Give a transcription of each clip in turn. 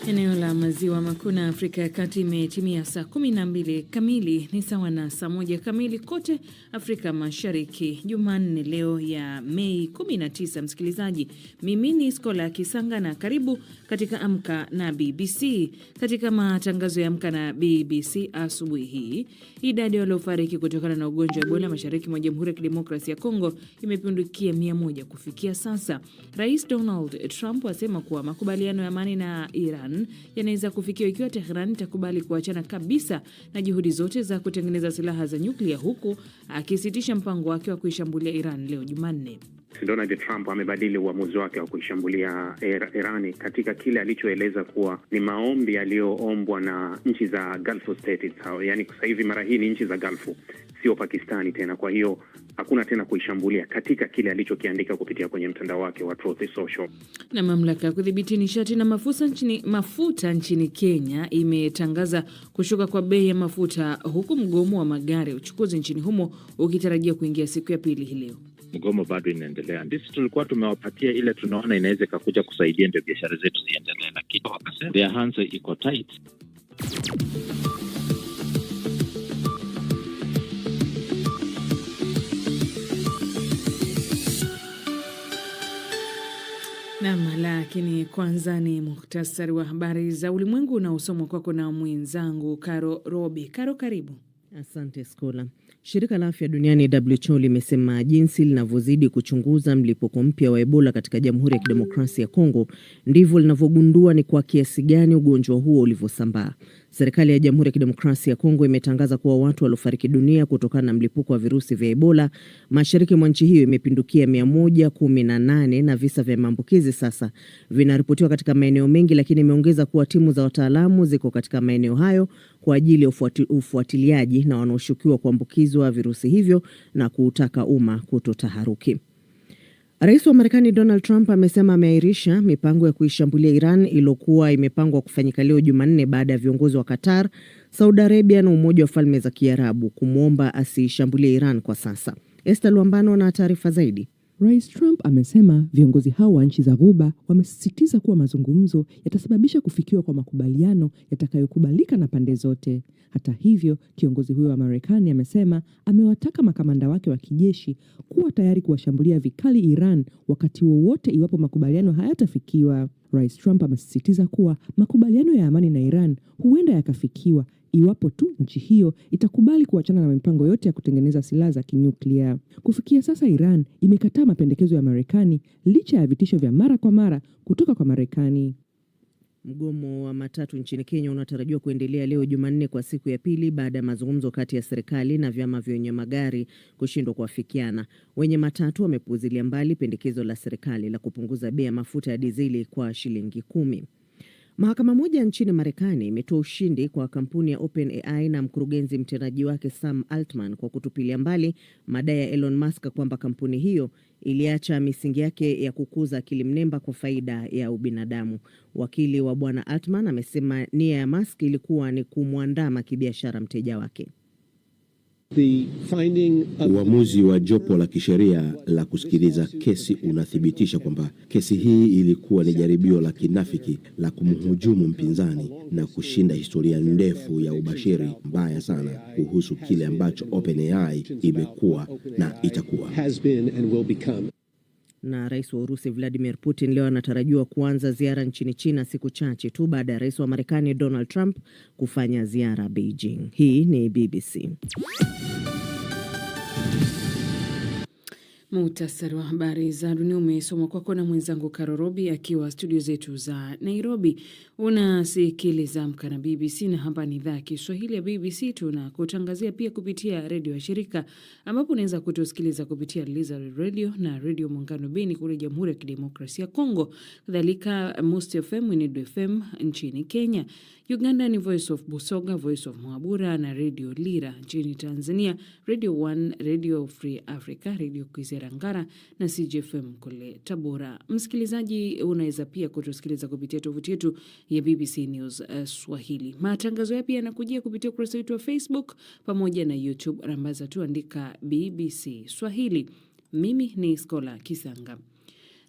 Eneo la maziwa makuu na Afrika ya Kati imetimia saa 12 kamili, ni sawa na saa 1 kamili kote Afrika Mashariki. Jumanne leo ya Mei 19, msikilizaji. Mimi ni Skola Kisanga na karibu katika Amka na BBC. Katika matangazo ya Amka na BBC asubuhi hii, idadi waliofariki kutokana na ugonjwa wa Ebola mashariki mwa Jamhuri ya Kidemokrasia ya Kongo imepindukia 100 kufikia sasa. Rais Donald Trump asema kuwa makubaliano ya amani na Iran yanaweza kufikiwa ikiwa Tehran itakubali kuachana kabisa na juhudi zote za kutengeneza silaha za nyuklia, huku akisitisha mpango wake wa kuishambulia Iran leo Jumanne. Donald Trump amebadili uamuzi wake wa kuishambulia Irani katika kile alichoeleza kuwa ni maombi yaliyoombwa na nchi za Gulf States. Yaani sasa hivi mara hii ni nchi za Gulf, sio Pakistani tena. Kwa hiyo hakuna tena kuishambulia katika kile alichokiandika kupitia kwenye mtandao wake wa Truth Social. Na mamlaka ya kudhibiti nishati na mafuta nchini Kenya imetangaza kushuka kwa bei ya mafuta, huku mgomo wa magari ya uchukuzi nchini humo ukitarajia kuingia siku ya pili hii leo. Mgomo bado inaendelea. Ndisi tulikuwa tumewapatia ile tunaona inaweza ikakuja kusaidia ndio biashara zetu ziendelee, lakini wakasema their hands iko tight. Lakini kwanza ni muhtasari wa habari za ulimwengu na usomwa kwako na mwenzangu Karo Robi. Karo, karibu. Asante Skola. Shirika la Afya Duniani WHO limesema jinsi linavyozidi kuchunguza mlipuko mpya wa Ebola katika Jamhuri ya Kidemokrasia ya Kongo ndivyo linavyogundua ni kwa kiasi gani ugonjwa huo ulivyosambaa. Serikali ya Jamhuri ya Kidemokrasia ya Kongo imetangaza kuwa watu waliofariki dunia kutokana na mlipuko wa virusi vya Ebola mashariki mwa nchi hiyo imepindukia 118 na visa vya maambukizi sasa vinaripotiwa katika maeneo mengi, lakini imeongeza kuwa timu za wataalamu ziko katika maeneo hayo kwa ajili ya ufuatiliaji na wanaoshukiwa kuambukizwa virusi hivyo na kuutaka umma kutotaharuki. Rais wa Marekani Donald Trump amesema ameahirisha mipango ya kuishambulia Iran iliyokuwa imepangwa kufanyika leo Jumanne baada ya viongozi wa Qatar, Saudi Arabia na Umoja wa Falme za Kiarabu kumwomba asiishambulie Iran kwa sasa. Esther Luambano na taarifa zaidi. Rais Trump amesema viongozi hao wa nchi za Ghuba wamesisitiza kuwa mazungumzo yatasababisha kufikiwa kwa makubaliano yatakayokubalika na pande zote. Hata hivyo, kiongozi huyo wa Marekani amesema amewataka makamanda wake wa kijeshi kuwa tayari kuwashambulia vikali Iran wakati wowote iwapo makubaliano hayatafikiwa. Rais Trump amesisitiza kuwa makubaliano ya amani na Iran huenda yakafikiwa iwapo tu nchi hiyo itakubali kuachana na mipango yote ya kutengeneza silaha za kinyuklia. Kufikia sasa Iran imekataa mapendekezo ya Marekani licha ya vitisho vya mara kwa mara kutoka kwa Marekani. Mgomo wa matatu nchini Kenya unatarajiwa kuendelea leo Jumanne kwa siku ya pili baada ya mazungumzo kati ya serikali na vyama vya wenye magari kushindwa kuafikiana. Wenye matatu wamepuuzilia mbali pendekezo la serikali la kupunguza bei ya mafuta ya dizeli kwa shilingi 10. Mahakama moja nchini Marekani imetoa ushindi kwa kampuni ya OpenAI na mkurugenzi mtendaji wake Sam Altman kwa kutupilia mbali madai ya Elon Musk kwamba kampuni hiyo iliacha misingi yake ya kukuza akili mnemba kwa faida ya ubinadamu. Wakili wa bwana Altman amesema nia ya Musk ilikuwa ni kumwandama kibiashara mteja wake. Uamuzi wa jopo la kisheria la kusikiliza kesi unathibitisha kwamba kesi hii ilikuwa ni jaribio la kinafiki la kumhujumu mpinzani na kushinda historia ndefu ya ubashiri mbaya sana kuhusu kile ambacho OpenAI imekuwa na itakuwa. Na rais wa Urusi Vladimir Putin leo anatarajiwa kuanza ziara nchini China siku chache tu baada ya rais wa Marekani Donald Trump kufanya ziara Beijing. Hii ni BBC. Muhtasari wa habari za dunia umesomwa kwako na mwenzangu Karo Robi akiwa studio zetu za Nairobi. Unasikiliza Amka na BBC na hapa ni idhaa ya Kiswahili ya BBC. Tunakutangazia pia kupitia redio ya shirika ambapo unaweza kutusikiliza kupitia Lizard Radio na Radio Muungano Beni kule Jamhuri ya Kidemokrasia ya Kongo. Kadhalika Must FM, Winedo FM nchini Kenya. Uganda ni Voice of Busoga, Voice of Mwabura na Radio Lira. Nchini Tanzania, Radio 1, Radio Free Africa, Radio Kwizera Ngara na CGFM kule Tabora. Msikilizaji, unaweza pia kutusikiliza kupitia tovuti yetu ya BBC News Swahili. Matangazo yapi yanakujia kupitia ukurasa wetu wa Facebook pamoja na YouTube. Rambaza tu andika BBC Swahili. Mimi ni Skola Kisanga.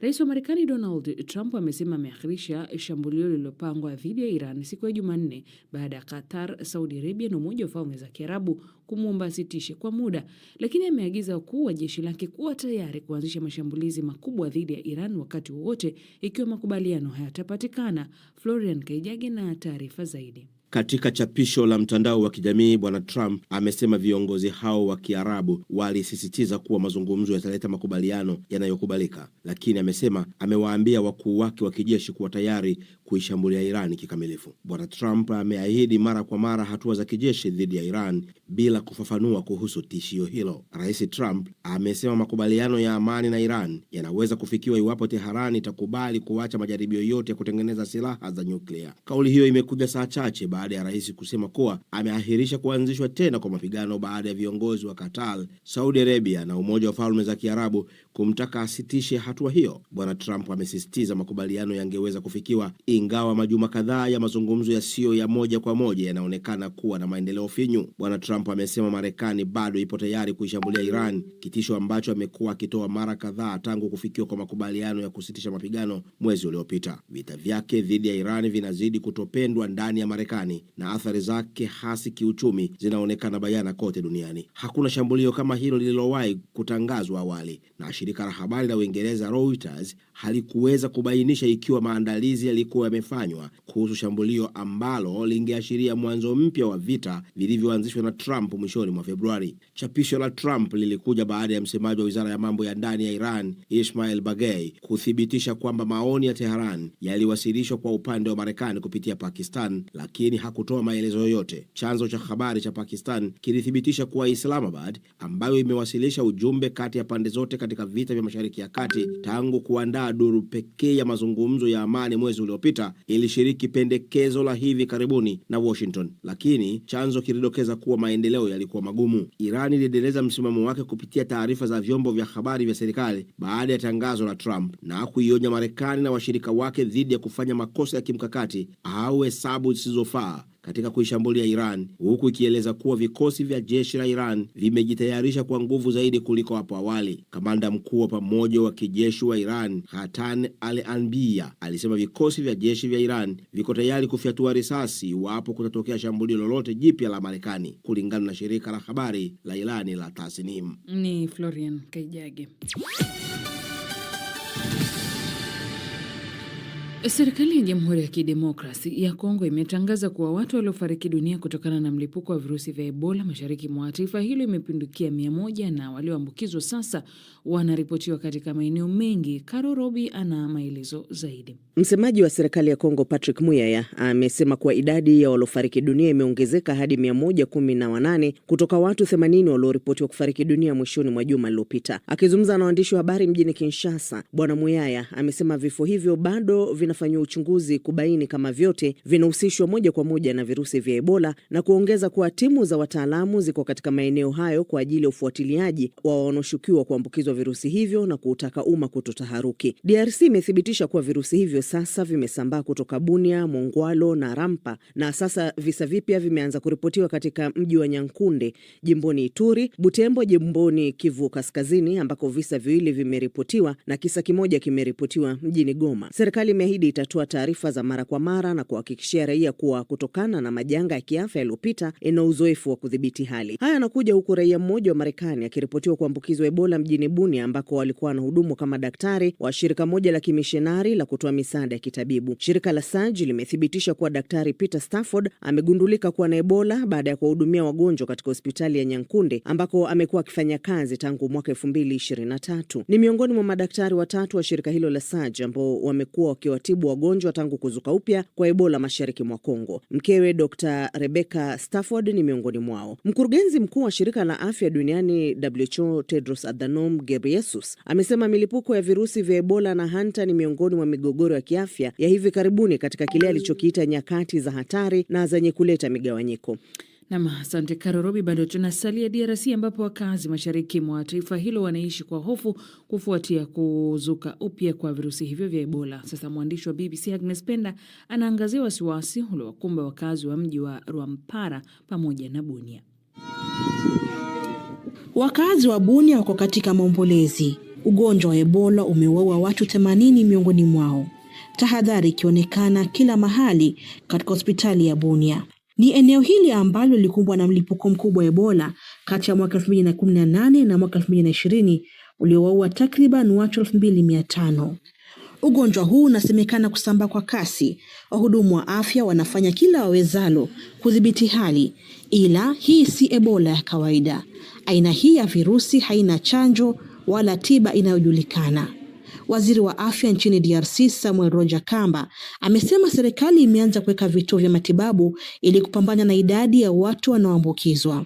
Rais wa Marekani Donald Trump amesema ameahirisha shambulio lililopangwa dhidi ya Iran siku ya Jumanne baada ya Qatar, Saudi Arabia na Umoja wa Falme za Kiarabu kumwomba asitishe kwa muda, lakini ameagiza wakuu wa jeshi lake kuwa tayari kuanzisha mashambulizi makubwa dhidi ya Iran wakati wowote ikiwa makubaliano hayatapatikana. Florian Kaijage na taarifa zaidi. Katika chapisho la mtandao wa kijamii, Bwana Trump amesema viongozi hao wa Kiarabu walisisitiza kuwa mazungumzo yataleta makubaliano yanayokubalika, lakini amesema amewaambia wakuu wake wa kijeshi kuwa tayari kuishambulia Iran kikamilifu. Bwana Trump ameahidi mara kwa mara hatua za kijeshi dhidi ya Iran bila kufafanua kuhusu tishio hilo. Rais Trump amesema makubaliano ya amani na Iran yanaweza kufikiwa iwapo Tehran itakubali kuacha majaribio yote ya kutengeneza silaha za nyuklia. Kauli hiyo imekuja saa chache baada ya rais kusema kuwa ameahirisha kuanzishwa tena kwa mapigano baada ya viongozi wa Qatar, Saudi Arabia na Umoja wa Falme za Kiarabu kumtaka asitishe hatua hiyo. Bwana Trump amesisitiza makubaliano yangeweza kufikiwa ingawa majuma kadhaa ya mazungumzo yasiyo ya moja kwa moja yanaonekana kuwa na maendeleo finyu. Bwana Trump amesema Marekani bado ipo tayari kuishambulia Iran, kitisho ambacho amekuwa akitoa mara kadhaa tangu kufikiwa kwa makubaliano ya kusitisha mapigano mwezi uliopita. Vita vyake dhidi ya Iran vinazidi kutopendwa ndani ya Marekani na athari zake hasi kiuchumi zinaonekana bayana kote duniani. Hakuna shambulio kama hilo lililowahi kutangazwa awali, na shirika la habari la Uingereza Reuters halikuweza kubainisha ikiwa maandalizi yalikuwa yamefanywa kuhusu shambulio ambalo lingeashiria mwanzo mpya wa vita vilivyoanzishwa na Trump mwishoni mwa Februari. Chapisho la Trump lilikuja baada ya msemaji wa Wizara ya Mambo ya Ndani ya Iran, Ismail Baghei, kuthibitisha kwamba maoni ya Tehran yaliwasilishwa kwa upande wa Marekani kupitia Pakistan, lakini hakutoa maelezo yoyote. Chanzo cha habari cha Pakistan kilithibitisha kuwa Islamabad, ambayo imewasilisha ujumbe kati ya pande zote katika vita vya Mashariki ya Kati tangu kuandaa duru pekee ya mazungumzo ya amani mwezi uliopita, ilishiriki pendekezo la hivi karibuni na Washington, lakini chanzo kilidokeza kuwa maendeleo yalikuwa magumu. Iran iliendeleza msimamo wake kupitia taarifa za vyombo vya habari vya serikali baada ya tangazo la Trump na kuionya Marekani na washirika wake dhidi ya kufanya makosa ya kimkakati au hesabu zisizofaa katika kuishambulia Iran, huku ikieleza kuwa vikosi vya jeshi la Iran vimejitayarisha kwa nguvu zaidi kuliko hapo awali. Kamanda mkuu wa pamoja wa kijeshi wa Iran, Hatan al-Anbiya, alisema vikosi vya jeshi vya Iran viko tayari kufyatua risasi iwapo kutatokea shambulio lolote jipya la Marekani, kulingana na shirika la habari la Irani la Tasnim. Ni Florian Kaijage. Serikali ya Jamhuri ya Kidemokrasi ya Kongo imetangaza kuwa watu waliofariki dunia kutokana na mlipuko wa virusi vya Ebola mashariki mwa taifa hilo imepindukia 100 na walioambukizwa sasa wanaripotiwa katika maeneo mengi. Karo Robi ana maelezo zaidi. Msemaji wa serikali ya Kongo Patrick Muyaya amesema kuwa idadi ya waliofariki dunia imeongezeka hadi 118 kutoka watu 80 walioripotiwa kufariki dunia mwishoni mwa juma lililopita. Akizungumza na waandishi wa habari mjini Kinshasa, Bwana Muyaya amesema vifo hivyo bado vinafanywa uchunguzi kubaini kama vyote vinahusishwa moja kwa moja na virusi vya Ebola, na kuongeza kuwa timu za wataalamu ziko katika maeneo hayo kwa ajili ya ufuatiliaji wa wanaoshukiwa kuambukizwa virusi hivyo na kuutaka umma kutotaharuki. DRC imethibitisha kuwa virusi hivyo sasa vimesambaa kutoka Bunia, Mongwalo na Rampa, na sasa visa vipya vimeanza kuripotiwa katika mji wa Nyankunde jimboni Ituri, Butembo jimboni Kivu Kaskazini ambako visa viwili vimeripotiwa na kisa kimoja kimeripotiwa mjini Goma. Serikali imeahidi itatoa taarifa za mara kwa mara na kuhakikishia raia kuwa kutokana na majanga ya kiafya yaliyopita ina uzoefu wa kudhibiti hali. Haya yanakuja huku raia mmoja wa Marekani akiripotiwa kuambukizwa Ebola mjini Bunia ambako walikuwa wanahudumu kama daktari wa shirika moja la kimishonari la kutoa misaada ya kitabibu. Shirika la SAGE limethibitisha kuwa Daktari Peter Stafford amegundulika kuwa na Ebola baada ya kuwahudumia wagonjwa katika hospitali ya Nyankunde ambako amekuwa akifanya kazi tangu mwaka 2023. Ni miongoni mwa madaktari watatu wa shirika hilo la SAGE ambao wamekuwa wakiwatibu wagonjwa tangu kuzuka upya kwa Ebola mashariki mwa Kongo. Mkewe Dr. Rebecca Stafford ni miongoni mwao. Mkurugenzi mkuu wa shirika la afya duniani WHO Tedros Adhanom Ghebreyesus amesema milipuko ya virusi vya Ebola na Hanta ni miongoni mwa migogoro ya kiafya ya hivi karibuni katika kile alichokiita nyakati za hatari na zenye kuleta migawanyiko. Asante Karo Robi. Bado tunasalia DRC ambapo wakazi mashariki mwa taifa hilo wanaishi kwa hofu kufuatia kuzuka upya kwa virusi hivyo vya Ebola. Sasa mwandishi wa BBC Agnes Penda anaangazia wasiwasi uliowakumba wakazi wa mji wa Rwampara pamoja na Bunia. Wakazi wa Bunia wako katika maombolezi Ugonjwa wa Ebola umewaua watu 80 miongoni mwao. Tahadhari ikionekana kila mahali katika hospitali ya Bunia. Ni eneo hili ambalo lilikumbwa na mlipuko mkubwa wa Ebola kati ya mwaka 2018 na mwaka 2020 uliowaua takriban watu 2500. Ugonjwa huu unasemekana kusambaa kwa kasi. Wahudumu wa afya wanafanya kila wawezalo kudhibiti hali, ila hii si Ebola ya kawaida. Aina hii ya virusi haina chanjo wala tiba inayojulikana. Waziri wa afya nchini DRC Samuel Roger Kamba amesema serikali imeanza kuweka vituo vya matibabu ili kupambana na idadi ya watu wanaoambukizwa.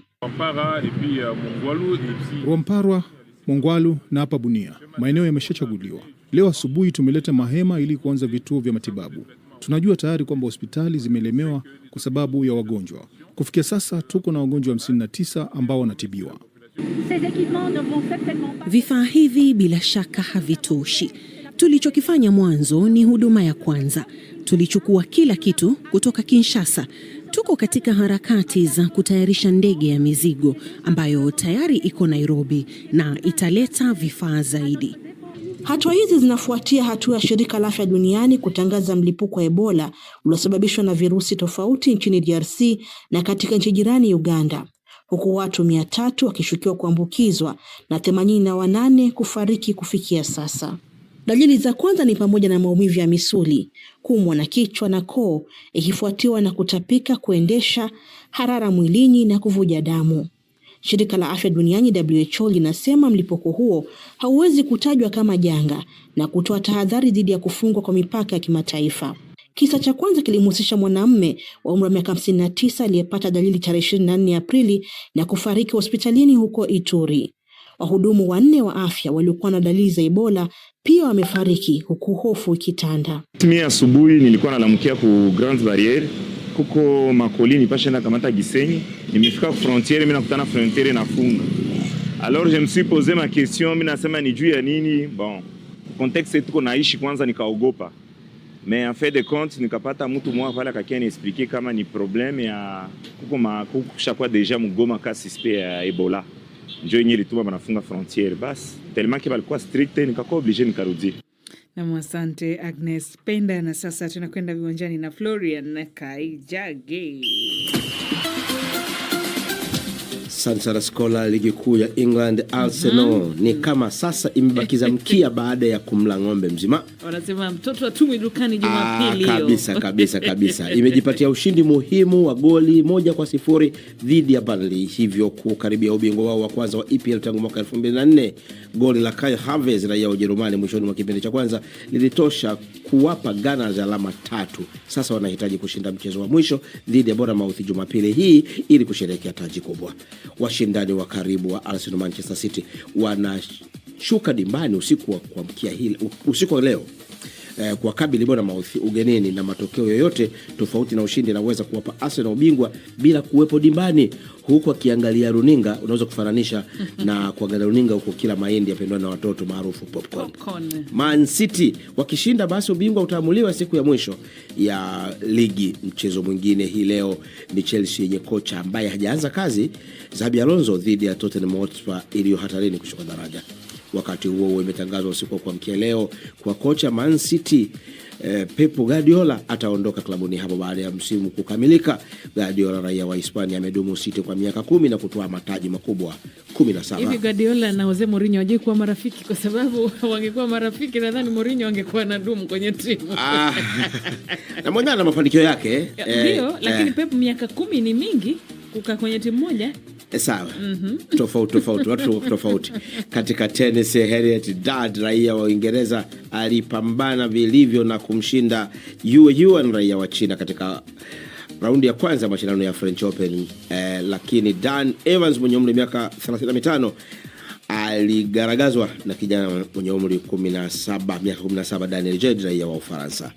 Rwamparwa, Mongwalu na hapa Bunia, maeneo yameshachaguliwa. Leo asubuhi tumeleta mahema ili kuanza vituo vya matibabu. Tunajua tayari kwamba hospitali zimelemewa kwa sababu ya wagonjwa. Kufikia sasa tuko na wagonjwa 59 ambao wanatibiwa. Vifaa hivi bila shaka havitoshi. Tulichokifanya mwanzo ni huduma ya kwanza. Tulichukua kila kitu kutoka Kinshasa. Tuko katika harakati za kutayarisha ndege ya mizigo ambayo tayari iko Nairobi na italeta vifaa zaidi. Hatua hizi zinafuatia hatua ya Shirika la Afya Duniani kutangaza mlipuko wa Ebola uliosababishwa na virusi tofauti nchini DRC na katika nchi jirani Uganda, huku watu 300 wakishukiwa kuambukizwa na 88 kufariki kufikia sasa. Dalili za kwanza ni pamoja na maumivu ya misuli, kuumwa na kichwa na koo, ikifuatiwa na kutapika, kuendesha, harara mwilini na kuvuja damu. Shirika la Afya Duniani WHO linasema mlipuko huo hauwezi kutajwa kama janga na kutoa tahadhari dhidi ya kufungwa kwa mipaka ya kimataifa. Kisa cha kwanza kilimhusisha mwanamume wa umri wa miaka 59 aliyepata dalili tarehe 24 Aprili na kufariki hospitalini huko Ituri. Wahudumu 4 wa afya waliokuwa na dalili za Ebola pia wamefariki huku hofu ikitanda. Mimi asubuhi nilikuwa nalamkia ku Grande Barriere, kuko makolini pasha na kamata Gisenyi, nimefika ku frontiere, mimi nakutana frontiere nafunga. Alors je me suis posé ma question, mimi nasema ni juu ya nini? Bon, contexte tuko naishi kwanza nikaogopa. Mais en fait de compte nikapata mtu mmoja pale akakeni expliquer kama ni problème ya kuko chaque déjà mugoma ka suspect ya Ebola. Ndio yenyewe lituma banafunga frontiere basi. Tellement que balikuwa strict nikako obligé nikarudi. Na asante Agnes Penda, na sasa tunakwenda viwanjani na Florian Kaijage. Sansara Skola, ligi kuu ya England, Arsenal ni kama sasa imebakiza mkia baada ya kumla ng'ombe mzima. Wanasema mtoto atumwi dukani Jumapili hiyo. Kabisa. Imejipatia ushindi muhimu wa goli 1-0 dhidi ya Burnley, hivyo kukaribia ubingwa wao wa kwanza wa EPL tangu mwaka 2004. Goli la Kai Havertz raia wa Ujerumani mwishoni mwa kipindi cha kwanza lilitosha kuwapa Gunners alama 3. Sasa wanahitaji kushinda mchezo wa mwisho dhidi ya Bournemouth Jumapili hii ili kusherehekea taji kubwa. Washindani wa karibu wa Arsenal Manchester City wanashuka dimbani usiku wa leo kwa kabili Bournemouth ugenini, na matokeo yoyote tofauti na ushindi naweza kuwapa Arsenal ubingwa bila kuwepo dimbani. Huko akiangalia runinga unaweza kufananisha na kuangalia runinga huko kila mahindi yapendwa na watoto maarufu popcorn. Man City wakishinda basi ubingwa utaamuliwa siku ya mwisho ya ligi. Mchezo mwingine hii leo ni Chelsea yenye kocha ambaye hajaanza kazi, Xabi Alonso dhidi ya Tottenham Hotspur iliyo hatarini kushuka daraja. Wakati huo imetangazwa usiku kwa mkia leo kwa kocha Man City Pep Guardiola ataondoka klabuni hapo baada ya msimu kukamilika. Guardiola raia wa Hispania amedumu City kwa miaka 10 na kutoa mataji makubwa 17. Hivi Guardiola na Jose Mourinho waje kuwa marafiki? Kwa sababu wangekuwa marafiki nadhani Mourinho angekuwa na dumu kwenye timu. Na mmoja na mafanikio yake. Ndio, lakini Pep miaka 10 ni mingi kukaa kwenye timu moja. Sawa. Watu tofauti. Katika tennis, Harriet Dad raia wa Uingereza alipambana vilivyo na kumshinda Yue Yuan raia wa China katika raundi ya kwanza mashindano ya French Open. Lakini Dan Evans mwenye umri miaka 35 aligaragazwa na kijana mwenye umri miaka 17 Daniel Jed raia wa Ufaransa.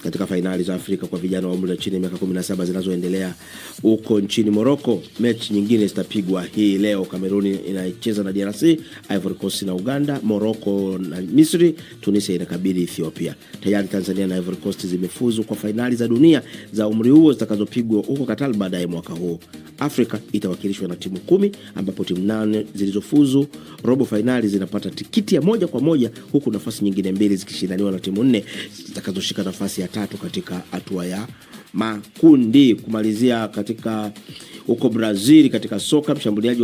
katika fainali za Afrika kwa vijana wa umri wa chini ya miaka 17 zinazoendelea huko nchini Morocco. Mechi nyingine zitapigwa hii leo. Kameruni inacheza na DRC, Ivory Coast na Uganda, Morocco na Misri, Tunisia inakabili Ethiopia. Tayari Tanzania na Ivory Coast zimefuzu kwa fainali za dunia za umri huo zitakazopigwa huko Qatar baadaye mwaka huu. Afrika itawakilishwa na timu 10 ambapo timu 8 zilizofuzu robo fainali zinapata tikiti ya moja kwa moja, huku nafasi nyingine 2 zikishindaniwa na timu 4 zitakazoshika nafasi ya 3 katika hatua ya makundi. Kumalizia katika huko Brazil katika soka, mshambuliaji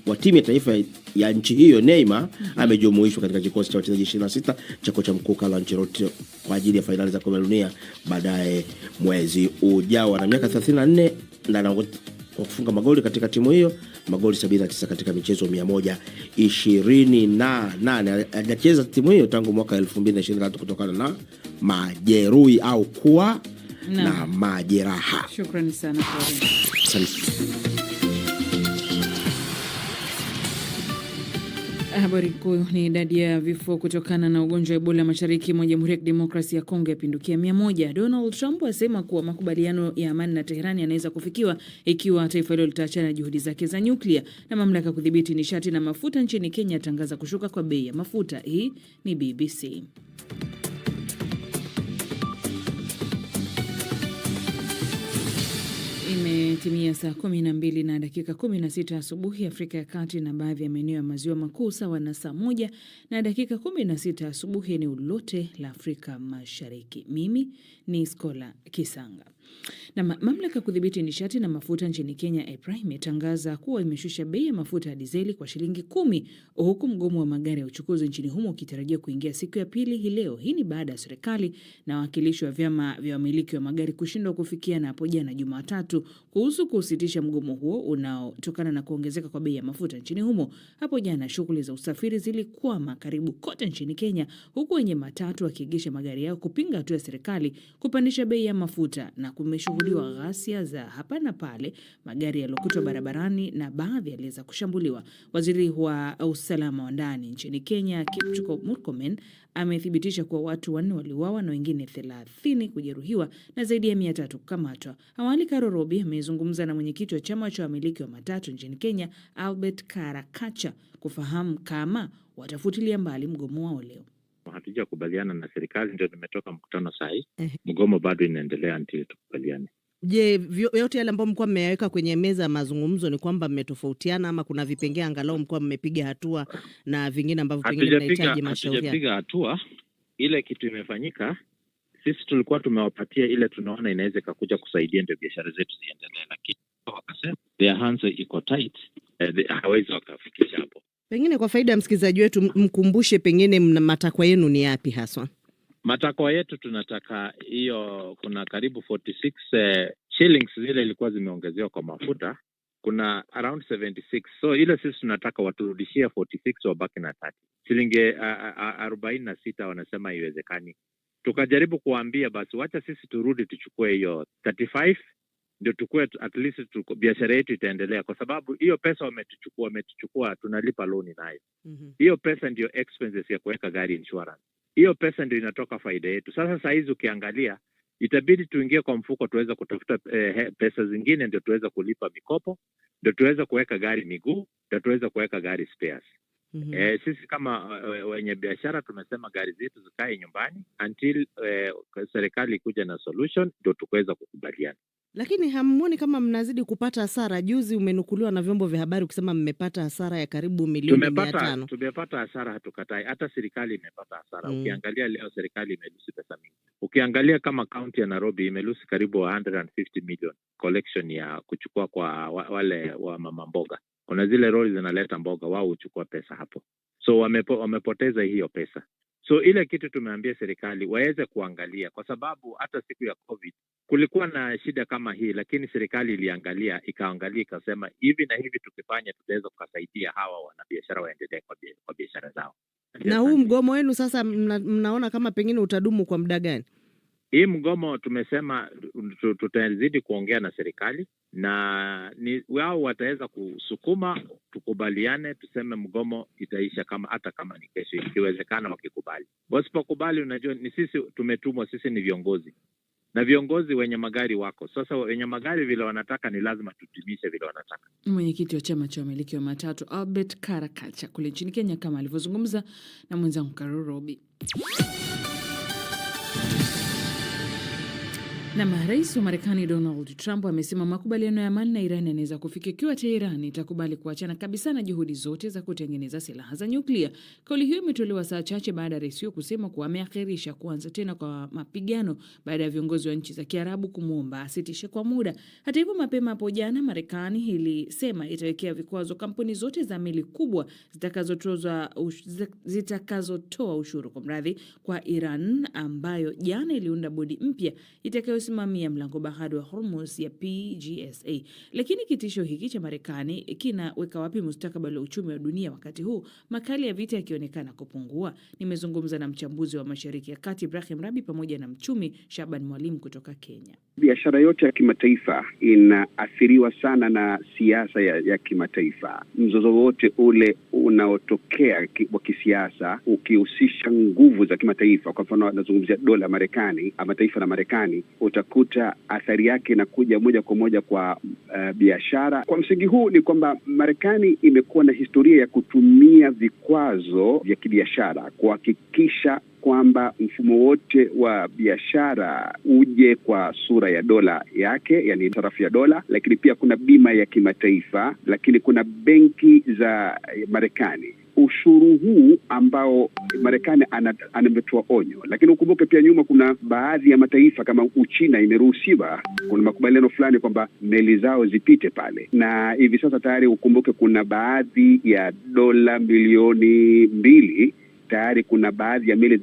wa timu ya taifa ya nchi hiyo Neymar amejumuishwa katika kikosi cha wachezaji 26 cha kocha mkuu Carlo Ancelotti kwa ajili ya fainali za kombe la dunia baadaye mwezi ujao. Na miaka 34 na kwa kufunga magoli katika timu hiyo, magoli 79 katika michezo 128. Hajacheza timu hiyo tangu mwaka 2023 kutokana na majeruhi au kuwa na majeraha. Shukrani sana kwa habari kuu. Ni idadi ya vifo kutokana na ugonjwa wa Ebola mashariki mwa Jamhuri ya Kidemokrasia ya Kongo yapindukia 100. Donald Trump asema kuwa makubaliano ya amani na Tehran yanaweza kufikiwa ikiwa taifa hilo litaachana juhudi zake za nyuklia. Na mamlaka kudhibiti nishati na mafuta nchini Kenya tangaza kushuka kwa bei ya mafuta. Hii ni BBC. Imetimia saa 12 na dakika 16 asubuhi Afrika ya Kati na baadhi ya maeneo ya maziwa makuu, sawa na saa 1 na dakika 16 asubuhi eneo lote la Afrika Mashariki. Mimi ni Skola Kisanga. Na mamlaka kudhibiti nishati na mafuta nchini Kenya EPRA imetangaza kuwa imeshusha bei ya mafuta ya dizeli kwa shilingi 10, huku mgomo wa magari ya uchukuzi nchini humo ukitarajia kuingia siku ya pili hii leo. Hii ni baada ya serikali na wawakilishi wa vyama vya wamiliki wa magari kushindwa kufikiana hapo jana Jumatatu kuhusu kusitisha mgomo huo unaotokana na kuongezeka kwa bei ya mafuta nchini humo. Hapo jana shughuli za usafiri zilikwama karibu kote nchini Kenya, huku wenye matatu wakiegesha magari yao kupinga hatua ya serikali kupandisha bei ya mafuta, na kumeshuhudiwa ghasia za hapa na pale, magari yaliyokutwa barabarani na baadhi yaliweza kushambuliwa. Waziri wa usalama wa ndani nchini Kenya Kipchumba Murkomen amethibitisha kuwa watu 4 waliuawa na wengine 30 kujeruhiwa na zaidi ya 300 kukamatwa. Awali Karo Robi amezungumza na mwenyekiti wa chama cha wamiliki wa matatu nchini Kenya Albert Karakacha kufahamu kama watafutilia mbali mgomo wao leo. Hatujakubaliana na serikali, ndio nimetoka mkutano sahi. Mgomo bado inaendelea until tukubaliane. Je, yote yale ambayo mlikuwa mmeyaweka kwenye meza ya mazungumzo ni kwamba mmetofautiana ama kuna vipengee angalau mlikuwa mmepiga hatua na vingine ambavyo pengine mnahitaji mashauriano? Hatujapiga hatua. Ile kitu imefanyika, sisi tulikuwa tumewapatia ile tunaona inaweza kuja kusaidia ndio biashara zetu ziendelee, lakini wakasema their hands iko tight, hawezi wakafikisha hapo. Pengine kwa faida ya msikilizaji wetu mkumbushe pengine matakwa yenu ni yapi haswa? Matakwa yetu tunataka hiyo, kuna karibu 46 shillings zile ilikuwa zimeongezewa kwa mafuta, kuna around 76. So ile sisi tunataka waturudishie 46 wabaki na 30. Shilingi 46 wanasema haiwezekani. Tukajaribu kuambia basi wacha sisi turudi tuchukue hiyo 35 ndio tukue at least biashara yetu itaendelea, kwa sababu hiyo pesa wametuchukua tunalipa loan nayo. Hiyo pesa ndio expenses ya kuweka gari insurance. Hiyo pesa ndio inatoka faida yetu. Sasa hizi ukiangalia itabidi tuingie kwa mfuko tuweza kutafuta pesa zingine ndio tuweza kulipa mikopo, ndio tuweza kuweka gari miguu, ndio tuweza kuweka gari spares. Sisi kama wenye biashara tumesema gari zetu zikae nyumbani until serikali kuja na solution ndio tukaweza kukubaliana. Lakini hamuoni kama mnazidi kupata hasara? Juzi umenukuliwa na vyombo vya habari kusema mmepata hasara ya karibu milioni 500. Tumepata hasara, hatukatai. Hata serikali imepata hasara. Ukiangalia leo serikali imelusi pesa mingi. Ukiangalia kama kaunti ya Nairobi imelusi karibu 150 million collection ya kuchukua kwa wale wa mama mboga. Kuna zile lori zinaleta mboga, wao huchukua pesa hapo. So wamepoteza hiyo pesa. So ile kitu tumeambia serikali waweze kuangalia, kwa sababu hata siku ya COVID kulikuwa na shida kama hii, lakini serikali iliangalia, ikaangalia ikasema hivi na hivi tukifanya tutaweza kusaidia hawa wanabiashara waendelee kwa biashara zao. Na huu mgomo wenu sasa mnaona kama pengine utadumu kwa muda gani? Hii mgomo tumesema tutazidi kuongea na serikali na wao wataweza kusukuma tukubaliane, tuseme mgomo itaisha kama hata kama ni kesho, ikiwezekana wakikubali. Wasipokubali, unajua ni sisi tumetumwa, sisi ni viongozi. na viongozi wenye magari wako. Sasa wenye magari vile wanataka ni lazima tutimishe vile wanataka. Mwenyekiti wa chama cha wamiliki wa matatu Albert Karakacha kule nchini Kenya, kama alivyozungumza na mwenzangu Karorobi. Na rais wa Marekani Donald Trump amesema makubaliano ya amani na Iran yanaweza kufikia ikiwa Tehran itakubali kuachana kabisa na juhudi zote za kutengeneza silaha za nyuklia. Kauli hiyo imetolewa saa chache baada ya rais huyo kusema kuwa ameakhirisha kuanza tena kwa mapigano baada ya viongozi wa nchi za Kiarabu kumwomba asitishe kwa muda. Hata hivyo, mapema hapo jana Marekani ilisema itawekea vikwazo kampuni zote za meli kubwa zitakazotoa ushuru kwa Iran, ambayo jana iliunda bodi mpya itakayosimamia mlango bahari wa Hormuz ya PGSA. Lakini kitisho hiki cha Marekani kinaweka wapi mustakabali wa uchumi wa dunia wakati huu makali ya vita yakionekana kupungua? Nimezungumza na mchambuzi wa Mashariki ya Kati Ibrahim Rabi pamoja na mchumi Shaban Mwalimu kutoka Kenya. Biashara yote ya kimataifa inaathiriwa sana na siasa ya kimataifa. Mzozo wote ule unaotokea wa kisiasa ukihusisha nguvu za kimataifa, kwa mfano nazungumzia dola Marekani ama taifa la Marekani, utakuta athari yake inakuja moja kwa moja kwa biashara. Kwa msingi huu ni kwamba Marekani imekuwa na historia ya kutumia vikwazo vya kibiashara kuhakikisha kwamba mfumo wote wa biashara uje kwa sura ya dola yake, yani sarafu ya dola, lakini pia kuna bima ya kimataifa, lakini kuna benki za Marekani. Ushuru huu ambao Marekani ametoa onyo, lakini ukumbuke pia nyuma kuna baadhi ya mataifa kama Uchina imeruhusiwa, kuna makubaliano fulani kwamba meli zao zipite pale, na hivi sasa tayari ukumbuke kuna baadhi ya dola milioni 2 tayari kuna baadhi ya meli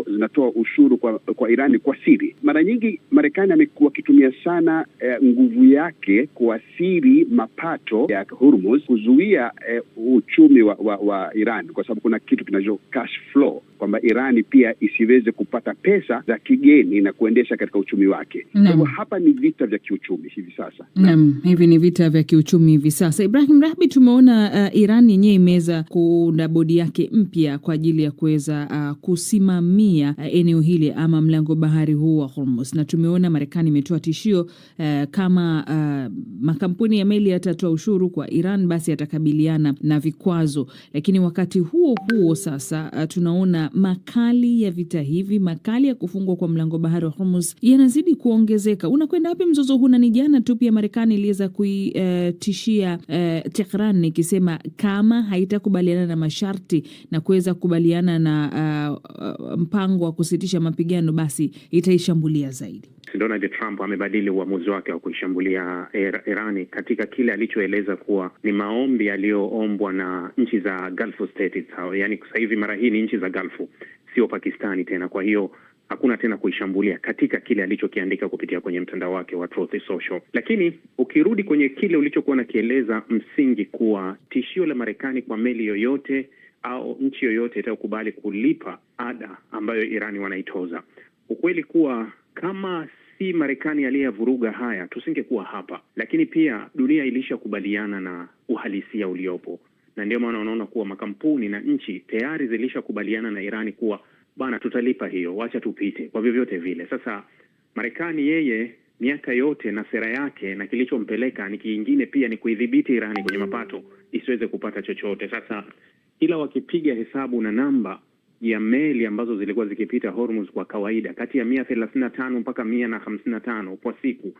zinatoa ushuru kwa Irani kwa siri. Mara nyingi Marekani amekuwa akitumia sana nguvu yake kuathiri mapato ya Hormuz, kuzuia uchumi wa Iran, kwa sababu kuna kitu kinacho cash flow, kwamba Irani pia isiweze kupata pesa za kigeni na kuendesha katika uchumi wake. Kwa hivyo hapa ni vita vya kiuchumi hivi sasa. Hivi ni vita vya kiuchumi hivi sasa. Ibrahim Rahbi, tumeona Iran yenyewe imeweza kuunda bodi yake mpya kwa ajili ya kuweza kusimamia eneo hili ama mlango bahari huu wa Hormuz, na tumeona Marekani imetoa tishio kama makampuni ya meli yatatoa ushuru kwa Iran basi yatakabiliana na vikwazo. Lakini wakati huo huo sasa tunaona makali ya vita hivi, makali ya kufungwa kwa mlango bahari wa Hormuz yanazidi kuongezeka. Unakwenda wapi mzozo huu? Na ni jana tu pia Marekani iliweza kuitishia Tehran ikisema kama haitakubaliana na masharti na kuweza kukubaliana na mpango wa kusitisha mapigano basi itaishambulia zaidi. Donald Trump amebadili uamuzi wake wa kuishambulia Irani katika kile alichoeleza kuwa ni maombi yaliyoombwa na nchi za Gulf States. Yaani sasa hivi mara hii ni nchi za Gulf, sio Pakistani tena. Kwa hiyo hakuna tena kuishambulia katika kile alichokiandika kupitia kwenye mtandao wake wa Truth Social. Lakini ukirudi kwenye kile ulichokuwa nakieleza, msingi kuwa tishio la Marekani kwa meli yoyote au nchi yoyote itakubali kulipa ada ambayo Irani wanaitoza, ukweli kuwa kama si Marekani aliyevuruga haya tusingekuwa hapa. Lakini pia dunia ilishakubaliana na uhalisia uliopo, na ndio maana unaona kuwa makampuni na nchi tayari zilishakubaliana na Irani kuwa bana, tutalipa hiyo, wacha tupite kwa vyovyote vile. Sasa Marekani yeye miaka yote na sera yake na kilichompeleka ni kingine, pia ni kuidhibiti Irani kwenye mapato isiweze kupata chochote. Sasa ila wakipiga hesabu na namba ya meli ambazo zilikuwa zikipita Hormuz kwa kawaida kati ya 135 mpaka 155 kwa siku,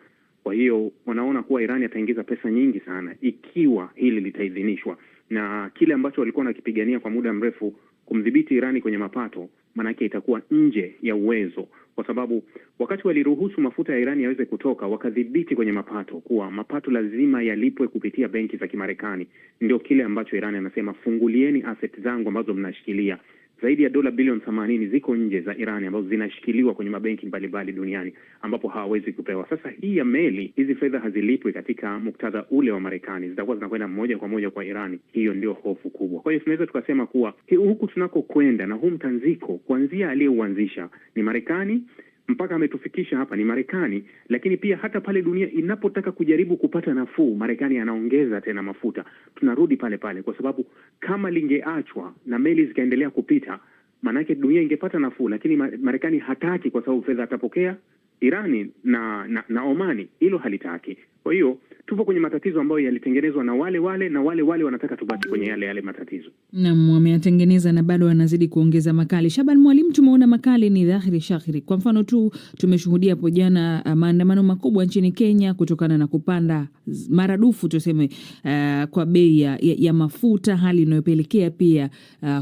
kwa hiyo wanaona kuwa Irani ataingiza pesa nyingi sana ikiwa hili litaidhinishwa, na kile ambacho walikuwa nakipigania kwa muda mrefu kumdhibiti Irani kwenye mapato, manake itakuwa nje ya uwezo, kwa sababu wakati waliruhusu mafuta ya Irani yaweze kutoka wakadhibiti kwenye mapato, kuwa mapato lazima yalipwe kupitia benki za Kimarekani. Ndio kile ambacho Irani anasema, fungulieni asset zangu ambazo mnashikilia. Zaidi ya dola bilioni 80 ziko nje za Irani ambazo zinashikiliwa kwenye mabenki mbalimbali duniani ambapo hawawezi kupewa. Sasa hii ya meli, hizi fedha hazilipwi katika muktadha ule wa Marekani, zitakuwa zinakwenda moja kwa moja kwa Irani. Hiyo ndio hofu kubwa. Kwa hiyo tunaweza tukasema kuwa huku tunakokwenda na huu mtanziko, kuanzia aliyeuanzisha ni Marekani mpaka ametufikisha hapa ni Marekani, lakini pia hata pale dunia inapotaka kujaribu kupata nafuu, Marekani anaongeza tena mafuta. Tunarudi pale pale, kwa sababu kama lingeachwa na meli zikaendelea kupita, maanake dunia ingepata nafuu, lakini Marekani hataki, kwa sababu fedha atapokea Irani na Omani, hilo halitaki. Kwa hiyo tupo kwenye matatizo ambayo yalitengenezwa na wale wanataka tubaki kwenye yale matatizo. Naam, wameyatengeneza na bado wanazidi kuongeza makali. Shaban Mwalimu, tumeona makali ni dhahiri shahiri. Kwa mfano tu tumeshuhudia hapo jana maandamano makubwa nchini Kenya kutokana na kupanda maradufu tuseme kwa bei ya mafuta, hali inayopelekea pia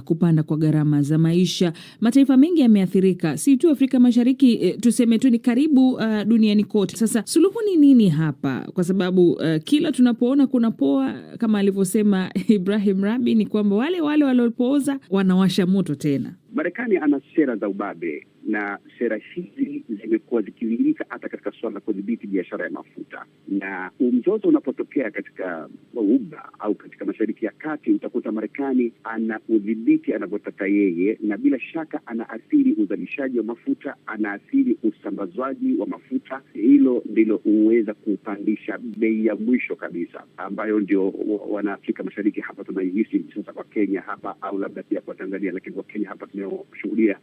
kupanda kwa gharama za maisha. Mataifa mengi yameathirika, si tu Afrika Mashariki, tuseme tu ni karibu duniani kote. Sasa suluhu ni nini hapa? Kwa sababu kila tunapoona kuna poa, kama alivyosema Ibrahim Rabi, ni kwamba wale waliopooza wanawasha moto tena. Marekani ana sera za ubabe, na sera hizi zimekuwa zikiwilika hata katika suala la kudhibiti biashara ya mafuta. Na mzozo unapotokea katika Ghuba au katika Mashariki ya Kati, utakuta Marekani ana udhibiti anavyotaka yeye, na bila shaka anaathiri uzalishaji wa mafuta, anaathiri usambazwaji wa mafuta. Hilo ndilo huweza kupandisha bei ya mwisho kabisa, ambayo ndio wanaafrika Mashariki hapa tunaihisi sasa kwa Kenya hapa, au labda pia kwa Tanzania, lakini kwa Kenya hapa tunashuhudia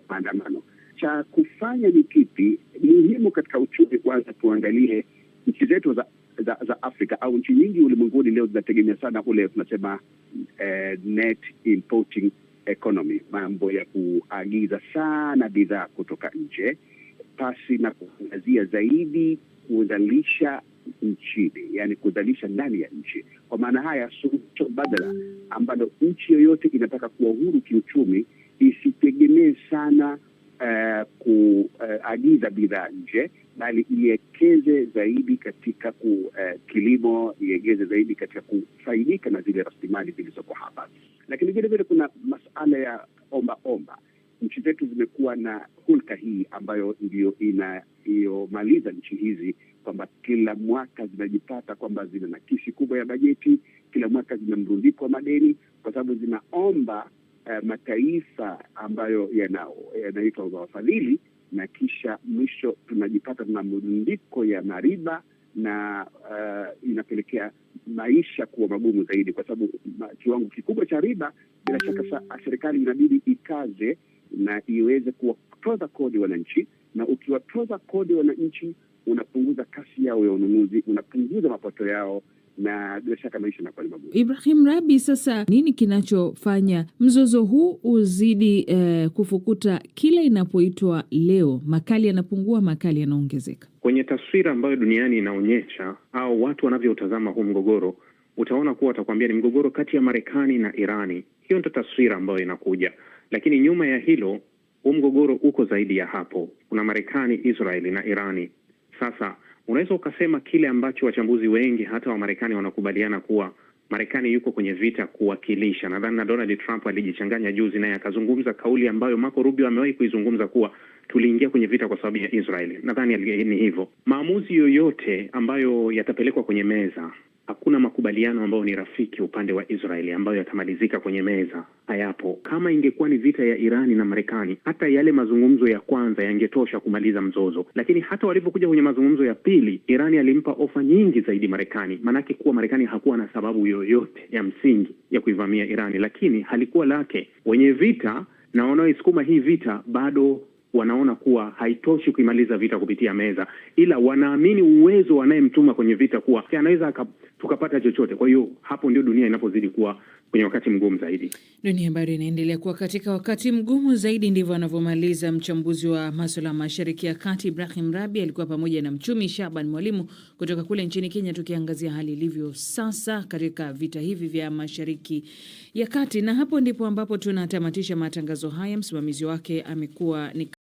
maandamano. Cha kufanya ni kipi? Muhimu katika uchumi, kwanza tuangalie nchi zetu za Afrika au nchi nyingi ulimwenguni leo zinategemea sana ule tunasema net importing economy, mambo ya kuagiza sana bidhaa kutoka nje pasi na kuangazia zaidi kuzalisha nchini, yani kuzalisha ndani ya nchi. Kwa maana haya, suluhisho badala ambalo nchi yoyote inataka kuwa huru kiuchumi isitegemee sana kuagiza bidhaa nje, bali iwekeze zaidi katika kilimo, iwekeze zaidi katika kufaidika na zile rasilimali zilizoko hapa. Lakini vile vile kuna masuala ya omba. Nchi zetu zimekuwa na hulka hii ambayo ndio inayomaliza nchi hizi, kwamba kila mwaka zinajipata kwamba zina nakisi kubwa ya bajeti, kila mwaka zina mrundiko wa madeni, kwa sababu zinaomba mataifa ambayo yanaitwa wafadhili, na kisha mwisho tunajipata tuna mrundiko ya mariba, na inapelekea maisha kuwa magumu zaidi, kwa sababu kiwango kikubwa cha riba, bila shaka serikali inabidi ikaze na iweze kuwatoza kodi wananchi, na ukiwatoza kodi wananchi unapunguza kasi yao ya ununuzi, unapunguza mapato yao, na bila shaka maisha yanakuwa magumu. Ibrahim Rabi, sasa nini kinachofanya mzozo huu uzidi kufukuta kila inapoitwa leo? Makali yanapungua, makali yanaongezeka. Kwenye taswira ambayo duniani inaonyesha au watu wanavyotazama huu mgogoro, utaona kuwa watakwambia ni mgogoro kati ya Marekani na Irani. Hiyo ndio taswira ambayo inakuja, lakini nyuma ya hilo huu mgogoro uko zaidi ya hapo. Kuna Marekani, Israeli na Irani. Sasa unaweza ukasema kile ambacho wachambuzi wengi hata wa Marekani wanakubaliana kuwa Marekani yuko kwenye vita kuwakilisha. Nadhani na Donald Trump alijichanganya juzi naye akazungumza kauli ambayo Marco Rubio amewahi kuizungumza kuwa tuliingia kwenye vita kwa sababu ya Israeli. Nadhani ni hivyo. Maamuzi yoyote ambayo yatapelekwa kwenye meza, hakuna makubaliano ambayo ni rafiki upande wa Israeli ambayo yatamalizika kwenye meza, hayapo. Kama ingekuwa ni vita ya Irani na Marekani, hata yale mazungumzo ya kwanza yangetosha kumaliza mzozo. Lakini hata walipokuja kwenye mazungumzo ya pili, Irani alimpa ofa nyingi zaidi Marekani, manake kuwa Marekani hakuwa na sababu yoyote ya msingi ya kuivamia Irani, lakini halikuwa lake. Wenye vita na wanaoisukuma hii vita bado wanaona kuwa haitoshi kuimaliza vita kupitia meza, ila wanaamini uwezo wanayemtuma kwenye vita kuwa anaweza tukapata chochote. Kwa hiyo hapo ndio dunia inapozidi kuwa kwenye wakati mgumu zaidi. Dunia bado inaendelea kuwa katika wakati mgumu zaidi, ndivyo anavyomaliza mchambuzi wa masuala ya Mashariki ya Kati Ibrahim Rabi. Alikuwa pamoja na mchumi Shaban Mwalimu kutoka kule nchini Kenya, tukiangazia hali ilivyo sasa katika vita hivi vya Mashariki ya Kati. Na hapo ndipo ambapo tunatamatisha matangazo haya. Msimamizi wake amekuwa ni